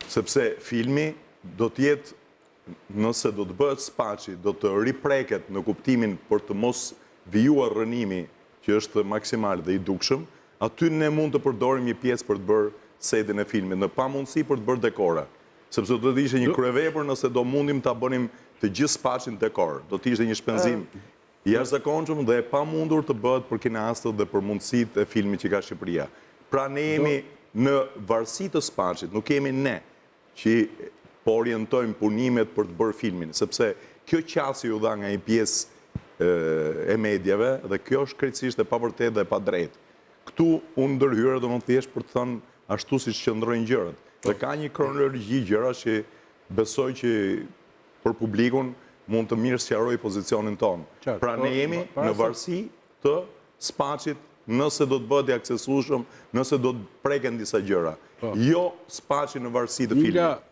Sepse filmi do t'jetë, nëse do të bëhet spaçi, do të ripreket në kuptimin për të mos vijuar rënimi që është maksimal dhe i dukshëm, aty ne mund të përdorim një pjesë për të bërë setin e filmit, në pamundësi për të bërë dekora. Sepse do të ishte një kryevepër nëse do mundim ta bënim të gjithë spaçin dekor. Do të ishte një shpenzim i jashtëzakonshëm dhe e pamundur të bëhet për kinastët dhe për mundësitë e filmit që ka Shqipëria. Pra ne jemi në varësi të spaçit, nuk jemi ne që po orientojmë punimet për të bërë filmin, sepse kjo qasje u dha nga një pjesë e medjave dhe kjo është krejtësisht e pavërtetë dhe e padrejtë. Këtu unë ndërhyra do më thjesht për të thënë ashtu si qëndrojnë gjërat. Dhe ka një kronologji gjëra që besoj që për publikun mund të mirë sqaroj pozicionin tonë. Pra ne jemi në varësi të spaçit nëse do të bëhet i aksesueshëm, nëse do të preken disa gjëra. Jo spaçi në varësi të filmit.